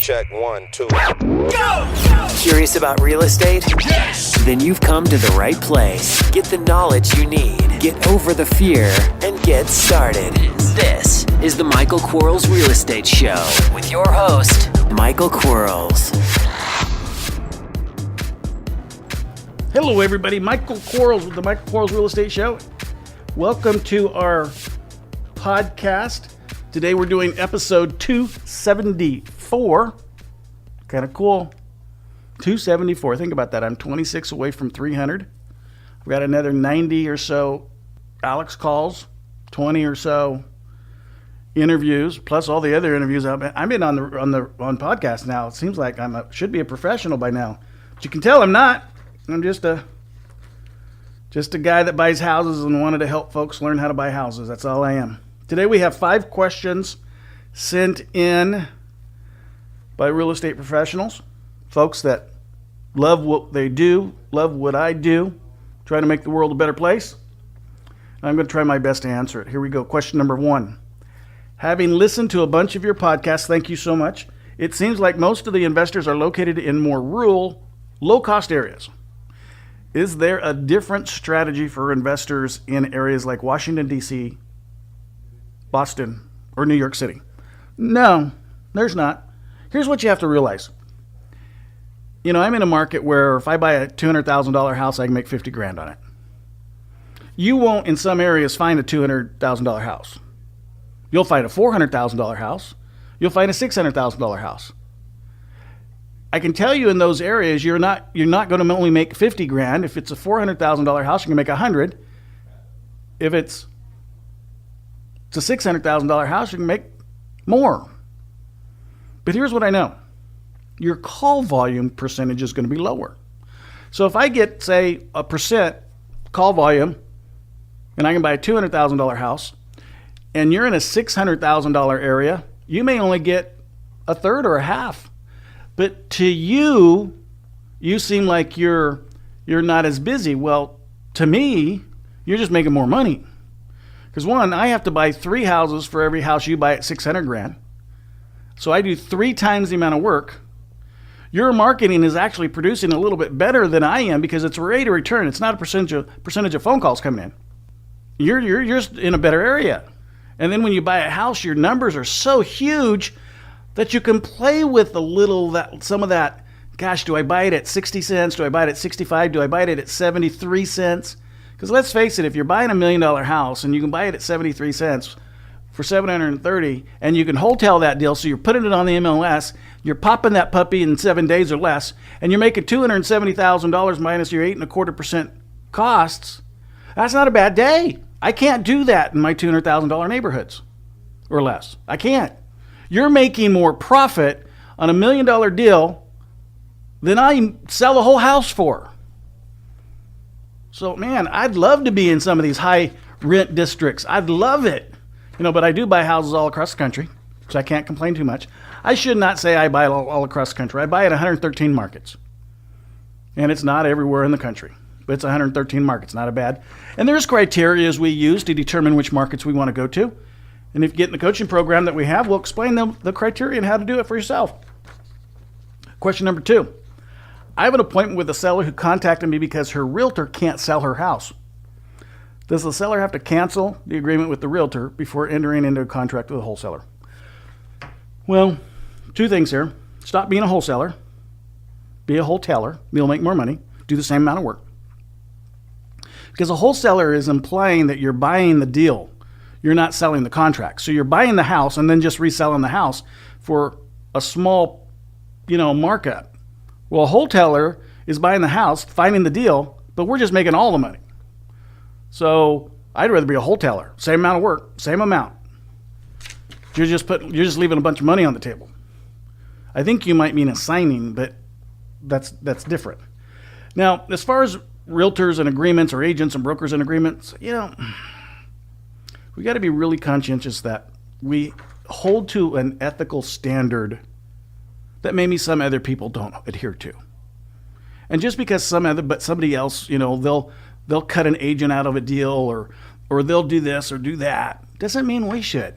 check, 1, 2. Go! Curious about real estate? Yes! Then you've come to the right place. Get the knowledge you need, get over the fear, and get started. This is the Michael Quarles Real Estate Show with your host, Michael Quarles. Hello, everybody. Michael Quarles with the Michael Quarles Real Estate Show. Welcome to our podcast. Today we're doing episode 274. Kind of cool. 274. Think about that. I'm 26 away from 300. I've got another 90 or so Alex calls, 20 or so interviews, plus all the other interviews I've been on podcasts now. It seems like should be a professional by now, but you can tell I'm not. I'm just a guy that buys houses and wanted to help folks learn how to buy houses. That's all I am. Today we have 5 questions sent in by real estate professionals, folks that love what they do, love what I do, try to make the world a better place. I'm going to try my best to answer it. Here we go. Question number 1. Having listened to a bunch of your podcasts, thank you so much. It seems like most of the investors are located in more rural, low-cost areas. Is there a different strategy for investors in areas like Washington, D.C., Boston, or New York City? No, there's not. Here's what you have to realize. I'm in a market where if I buy a $200,000 house, I can make $50,000 on it. You won't, in some areas, find a $200,000 house. You'll find a $400,000 house. You'll find a $600,000 house. I can tell you in those areas, you're not going to only make $50,000. If it's a $400,000 house, you can make $100,000. If it's a $600,000 house, you can make more. But here's what I know. Your call volume percentage is going to be lower. So if I get, say, a percent call volume, and I can buy a $200,000 house, and you're in a $600,000 area, you may only get a third or a half. But to you seem like you're not as busy. Well, to me, you're just making more money. Because one, I have to buy 3 houses for every house you buy at $600,000. So I do 3 times the amount of work. Your marketing is actually producing a little bit better than I am because it's a rate of return. It's not a percentage of phone calls coming in. You're just in a better area. And then when you buy a house, your numbers are so huge that you can play with some of that. Gosh, do I buy it at 60 cents? Do I buy it at 65? Do I buy it at 73 cents? Because let's face it, if you're buying $1 million house and you can buy it at 73 cents for 730, and you can wholesale that deal, so you're putting it on the MLS, you're popping that puppy in 7 days or less, and you're making $270,000 minus your 8.25% costs, that's not a bad day. I can't do that in my $200,000 neighborhoods or less. I can't. You're making more profit on $1 million deal than I sell the whole house for. So, man, I'd love to be in some of these high rent districts. I'd love it. But I do buy houses all across the country, so I can't complain too much. I should not say I buy all across the country. I buy at 113 markets. And it's not everywhere in the country, but it's 113 markets, not a bad. And there's criteria we use to determine which markets we want to go to. And if you get in the coaching program that we have, we'll explain the criteria and how to do it for yourself. Question number 2. I have an appointment with a seller who contacted me because her realtor can't sell her house. Does the seller have to cancel the agreement with the realtor before entering into a contract with a wholesaler? Well, 2 things here. Stop being a wholesaler. Be a wholesaler. You'll make more money. Do the same amount of work. Because a wholesaler is implying that you're buying the deal. You're not selling the contract. So you're buying the house and then just reselling the house for a small, markup. Well, a wholesaler is buying the house, finding the deal, but we're just making all the money. So I'd rather be a wholesaler. Same amount of work, same amount. You're just leaving a bunch of money on the table. I think you might mean a signing, but that's different. Now, as far as realtors and agreements or agents and brokers and agreements, we got to be really conscientious that we hold to an ethical standard that maybe some other people don't adhere to. And just because somebody else, they'll cut an agent out of a deal or they'll do this or do that, doesn't mean we should.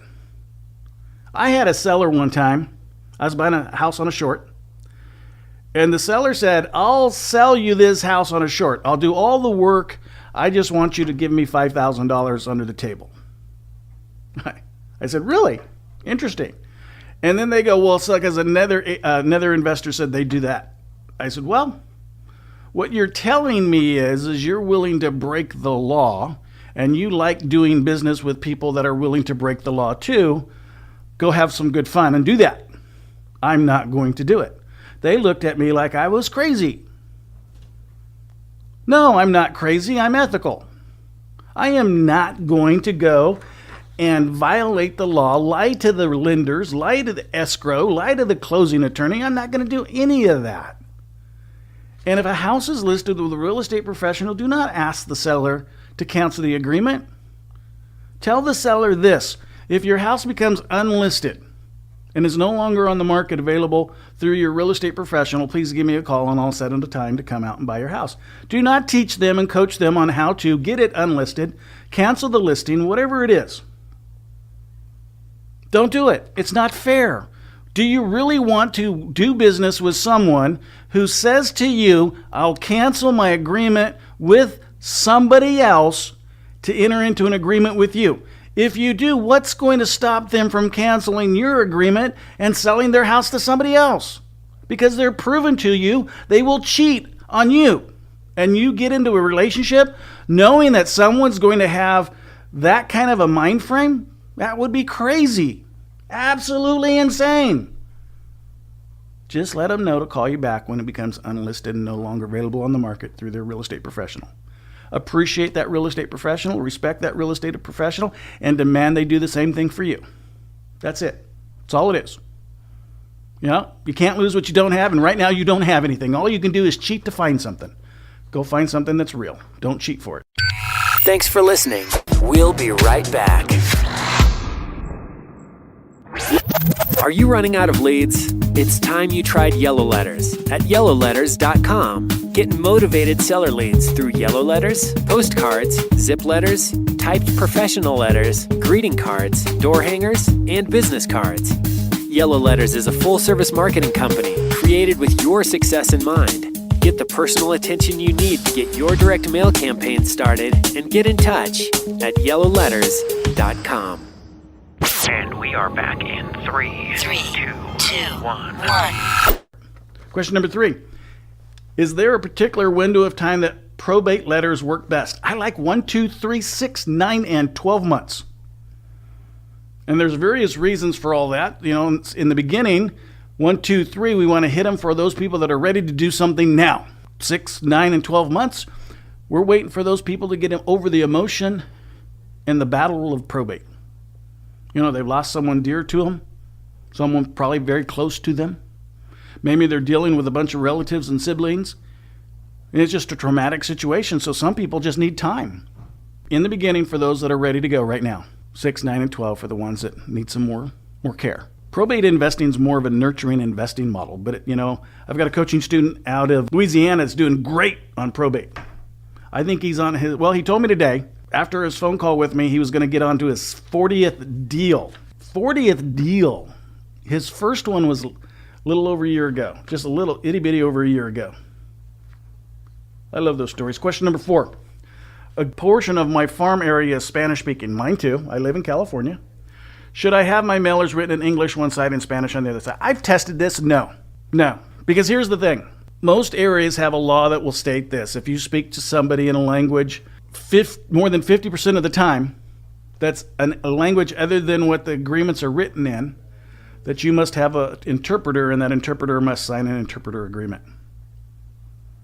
I had a seller one time. I was buying a house on a short. And the seller said, I'll sell you this house on a short. I'll do all the work. I just want you to give me $5,000 under the table. I said, really? Interesting. And then they go, well, it's like as another investor said they do that. I said, well, what you're telling me is you're willing to break the law, and you like doing business with people that are willing to break the law too. Go have some good fun and do that. I'm not going to do it. They looked at me like I was crazy. No, I'm not crazy. I'm ethical. I am not going to go and violate the law, lie to the lenders, lie to the escrow, lie to the closing attorney. I'm not going to do any of that. And if a house is listed with a real estate professional, do not ask the seller to cancel the agreement. Tell the seller this: if your house becomes unlisted and is no longer on the market available through your real estate professional, please give me a call and I'll set a time to come out and buy your house. Do not teach them and coach them on how to get it unlisted, cancel the listing, whatever it is. Don't do it. It's not fair. Do you really want to do business with someone who says to you, I'll cancel my agreement with somebody else to enter into an agreement with you? If you do, what's going to stop them from canceling your agreement and selling their house to somebody else? Because they're proven to you they will cheat on you. And you get into a relationship knowing that someone's going to have that kind of a mind frame? That would be crazy. Absolutely insane. Just let them know to call you back when it becomes unlisted and no longer available on the market through their real estate professional. Appreciate that real estate professional, respect that real estate professional, and demand they do the same thing for you. That's it. That's all it is. You know, you can't lose what you don't have, and right now you don't have anything. All you can do is cheat to find something. Go find something that's real. Don't cheat for it. Thanks for listening. We'll be right back. Are you running out of leads? It's time you tried Yellow Letters at yellowletters.com. Get motivated seller leads through yellow letters, postcards, zip letters, typed professional letters, greeting cards, door hangers, and business cards. Yellow Letters is a full-service marketing company created with your success in mind. Get the personal attention you need to get your direct mail campaign started and get in touch at yellowletters.com. And we are back in 3, 2, 1. Question number 3. Is there a particular window of time that probate letters work best? I like 1, 2, 3, 6, 9, and 12 months. And there's various reasons for all that. You know, in the beginning, 1, 2, 3, we want to hit them for those people that are ready to do something now. 6, 9, and 12 months, we're waiting for those people to get over the emotion and the battle of probate. You know, they've lost someone dear to them, someone probably very close to them. Maybe they're dealing with a bunch of relatives and siblings. And it's just a traumatic situation, so some people just need time. In the beginning, for those that are ready to go right now, 6, 9, and 12 for the ones that need some more care. Probate investing is more of a nurturing investing model, but I've got a coaching student out of Louisiana that's doing great on probate. I think he's on he told me today, after his phone call with me, he was going to get onto his 40th deal. 40th deal. His first one was a little over a year ago. Just a little itty bitty over a year ago. I love those stories. Question number 4. A portion of my farm area is Spanish speaking. Mine too. I live in California. Should I have my mailers written in English one side and Spanish on the other side? I've tested this. No. Because here's the thing. Most areas have a law that will state this. If you speak to somebody in a language, more than 50% of the time, that's a language other than what the agreements are written in, that you must have an interpreter, and that interpreter must sign an interpreter agreement.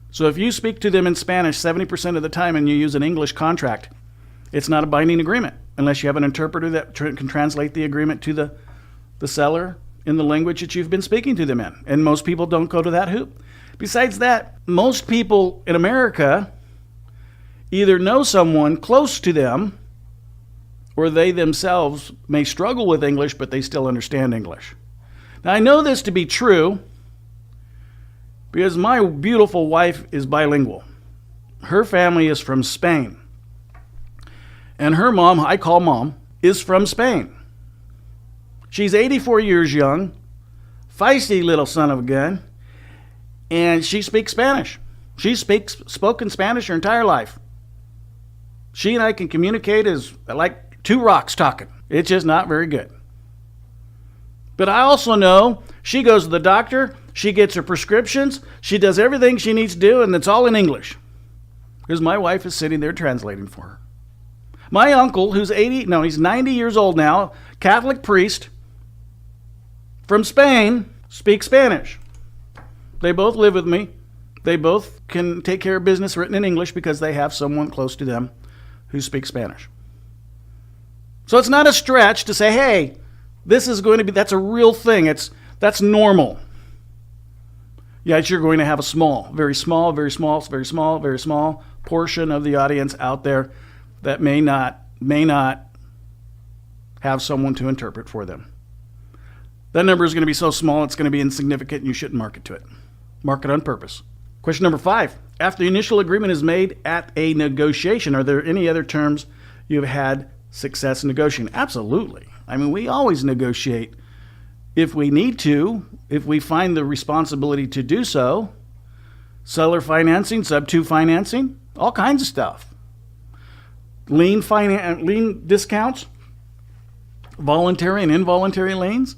So if you speak to them in Spanish 70% of the time and you use an English contract, it's not a binding agreement unless you have an interpreter that can translate the agreement to the seller in the language that you've been speaking to them in. And most people don't go to that hoop. Besides that, most people in America either know someone close to them, or they themselves may struggle with English, but they still understand English. Now, I know this to be true because my beautiful wife is bilingual. Her family is from Spain. And her mom, I call mom, is from Spain. She's 84 years young, feisty little son of a gun, and she speaks Spanish. She's spoken Spanish her entire life. She and I can communicate as like two rocks talking. It's just not very good. But I also know she goes to the doctor, she gets her prescriptions, she does everything she needs to do, and it's all in English. Because my wife is sitting there translating for her. My uncle, who's he's 90 years old now, Catholic priest from Spain, speaks Spanish. They both live with me. They both can take care of business written in English because they have someone close to them who speaks Spanish. So it's not a stretch to say, hey, that's a real thing. That's normal. Yes, you're going to have a very small portion of the audience out there that may not have someone to interpret for them. That number is going to be so small, it's going to be insignificant, and you shouldn't market to it. Market on purpose. Question number 5. After the initial agreement is made at a negotiation, are there any other terms you've had success in negotiating? Absolutely. I mean, we always negotiate if we need to, if we find the responsibility to do so. Seller financing, sub-2 financing, all kinds of stuff. Lien discounts, voluntary and involuntary liens.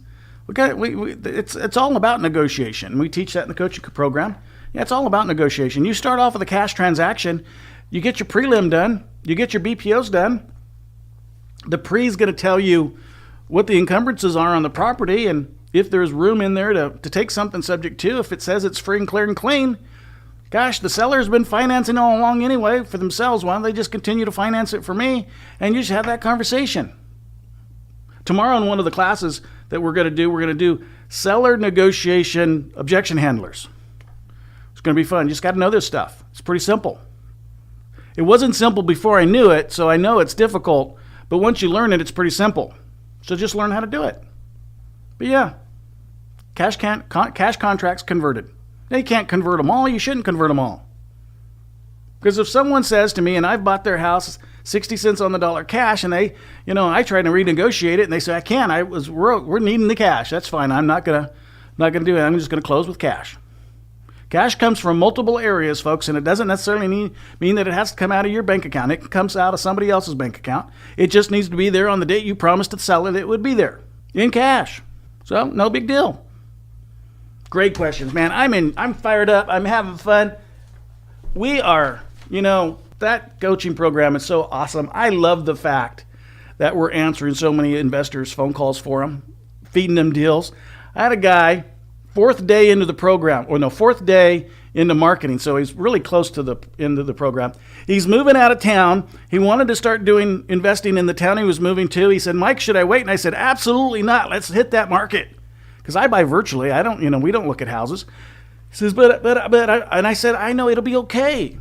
It's all about negotiation. We teach that in the coaching program. Yeah, it's all about negotiation. You start off with a cash transaction, you get your prelim done, you get your BPOs done. The pre is going to tell you what the encumbrances are on the property, and if there's room in there to take something subject to. If it says it's free and clear and clean, gosh, the seller's been financing all along anyway for themselves. Why don't they just continue to finance it for me? And you just have that conversation. Tomorrow in one of the classes that we're going to do seller negotiation objection handlers. It's going to be fun. You just got to know this stuff. It's pretty simple. It wasn't simple before I knew it, so I know it's difficult. But once you learn it, it's pretty simple. So just learn how to do it. But yeah, cash contracts converted. Now, you can't convert them all. You shouldn't convert them all. Because if someone says to me, and I've bought their house 60 cents on the dollar cash, and I tried to renegotiate it, and they say I can't. We're needing the cash. That's fine. I'm not gonna do it. I'm just gonna close with cash. Cash comes from multiple areas, folks, and it doesn't necessarily mean that it has to come out of your bank account. It comes out of somebody else's bank account. It just needs to be there on the date you promised the seller that it would be there in cash. So no big deal. Great questions, man. I'm fired up. I'm having fun. We are, that coaching program is so awesome. I love the fact that we're answering so many investors' phone calls for them, feeding them deals. I had a guy, fourth day into marketing, so he's really close to the end of the program. He's moving out of town. He wanted to start investing in the town he was moving to. He said, Mike, should I wait? And I said, absolutely not. Let's hit that market. Because I buy virtually. We don't look at houses. He says, but I said, I know it'll be okay.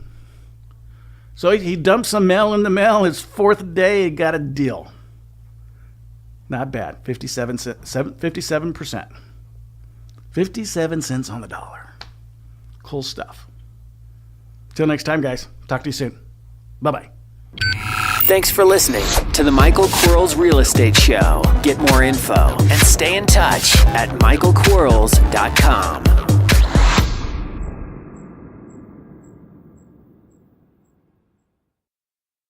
So he dumped some mail in the mail. His fourth day, he got a deal. Not bad. 57%. 57 cents on the dollar. Cool stuff. Till next time, guys. Talk to you soon. Bye-bye. Thanks for listening to the Michael Quarles Real Estate Show. Get more info and stay in touch at michaelquarles.com.